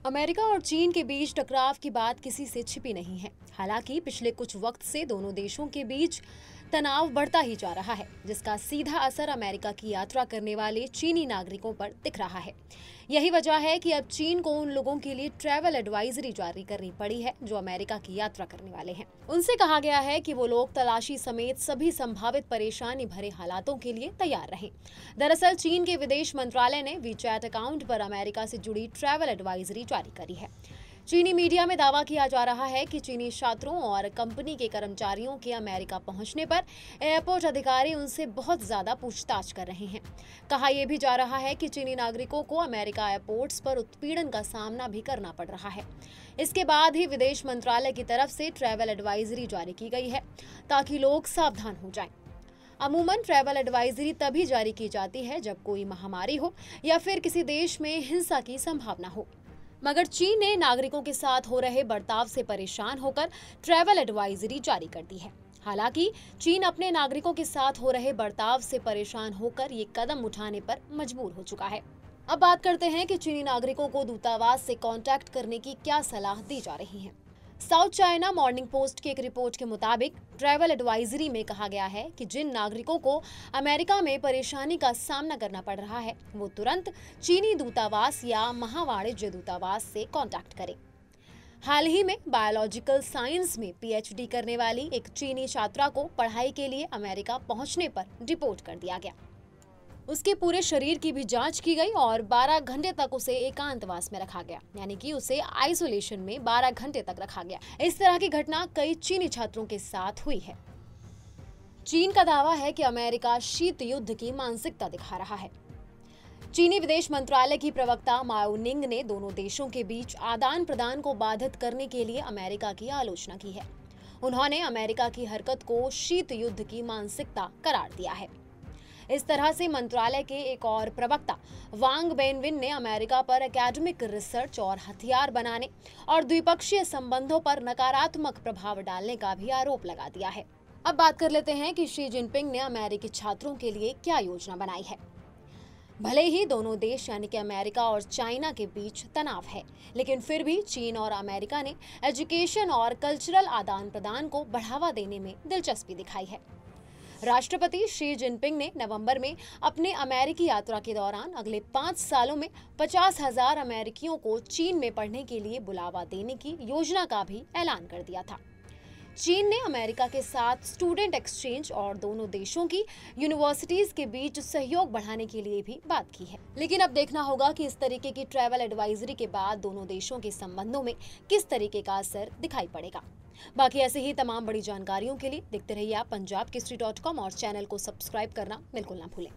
America और चीन के बीच टकराव की बात किसी से छिपी नहीं है। हालांकि पिछले कुछ वक्त से दोनों देशों के बीच तनाव बढ़ता ही जा रहा है, जिसका सीधा असर अमेरिका की यात्रा करने वाले चीनी नागरिकों पर दिख रहा है। यही वजह है कि अब चीन को उन लोगों के लिए ट्रैवल एडवाइजरी जारी करनी पड़ी है जो अमेरिका की यात्रा करने वाले हैं। उनसे कहा गया है कि वो लोग तलाशी समेत सभी संभावित परेशानी भरे हालातों के लिए तैयार रहें। दरअसल चीन के विदेश मंत्रालय ने वीचैट अकाउंट पर अमेरिका से जुड़ी ट्रैवल एडवाइजरी जारी करी है। चीनी मीडिया में दावा किया जा रहा है कि चीनी छात्रों और कंपनी के कर्मचारियों के अमेरिका पहुंचने पर एयरपोर्ट अधिकारी उनसे बहुत ज्यादा पूछताछ कर रहे हैं। कहा यह भी जा रहा है कि चीनी नागरिकों को अमेरिका एयरपोर्ट्स पर उत्पीड़न का सामना भी करना पड़ रहा है। इसके बाद ही विदेश मंत्रालय की तरफ से ट्रैवल एडवाइजरी जारी की गई है ताकि लोग सावधान हो जाएं। अमूमन ट्रैवल एडवाइजरी तभी जारी की जाती है जब कोई महामारी हो या फिर किसी देश में हिंसा की संभावना हो। मगर चीन ने नागरिकों के साथ हो रहे बर्ताव से परेशान होकर ट्रैवल एडवाइजरी जारी कर दी है। हालांकि चीन अपने नागरिकों के साथ हो रहे बर्ताव से परेशान होकर ये कदम उठाने पर मजबूर हो चुका है। अब बात करते हैं कि चीनी नागरिकों को दूतावास से कांटेक्ट करने की क्या सलाह दी जा रही है। साउथ चाइना मॉर्निंग पोस्ट की एक रिपोर्ट के मुताबिक ट्रैवल एडवाइजरी में कहा गया है कि जिन नागरिकों को अमेरिका में परेशानी का सामना करना पड़ रहा है वो तुरंत चीनी दूतावास या महावाणिज्य दूतावास से कांटेक्ट करें। हाल ही में बायोलॉजिकल साइंस में पीएचडी करने वाली एक चीनी छात्रा को पढ़ाई के लिए अमेरिका पहुंचने पर डिपोर्ट कर दिया गया। उसके पूरे शरीर की भी जांच की गई और 12 घंटे तक उसे एकांतवास में रखा गया, यानी कि उसे आइसोलेशन में 12 घंटे तक रखा गया। इस तरह की घटना कई चीनी छात्रों के साथ हुई है। चीन का दावा है कि अमेरिका शीत युद्ध की मानसिकता दिखा रहा है। चीनी विदेश मंत्रालय की प्रवक्ता माओ निंग ने दोनों देशों के बीच आदान प्रदान को बाधित करने के लिए अमेरिका की आलोचना की है। उन्होंने अमेरिका की हरकत को शीत युद्ध की मानसिकता करार दिया है। इस तरह से मंत्रालय के एक और प्रवक्ता वांग बेनविन ने अमेरिका पर एकेडमिक रिसर्च और हथियार बनाने और द्विपक्षीय संबंधों पर नकारात्मक प्रभाव डालने का भी आरोप लगा दिया है। अब बात कर लेते हैं कि शी जिनपिंग ने अमेरिकी छात्रों के लिए क्या योजना बनाई है। भले ही दोनों देश यानी कि अमेरिका और चाइना के बीच तनाव है, लेकिन फिर भी चीन और अमेरिका ने एजुकेशन और कल्चरल आदान प्रदान को बढ़ावा देने में दिलचस्पी दिखाई है। राष्ट्रपति शी जिनपिंग ने नवंबर में अपने अमेरिकी यात्रा के दौरान अगले 5 सालों में 50,000 अमेरिकियों को चीन में पढ़ने के लिए बुलावा देने की योजना का भी ऐलान कर दिया था। चीन ने अमेरिका के साथ स्टूडेंट एक्सचेंज और दोनों देशों की यूनिवर्सिटीज के बीच सहयोग बढ़ाने के लिए भी बात की है। लेकिन अब देखना होगा कि इस तरीके की ट्रैवल एडवाइजरी के बाद दोनों देशों के संबंधों में किस तरीके का असर दिखाई पड़ेगा। बाकी ऐसे ही तमाम बड़ी जानकारियों के लिए देखते रहिए आप punjabkesari.com और चैनल को सब्सक्राइब करना बिल्कुल ना भूलें।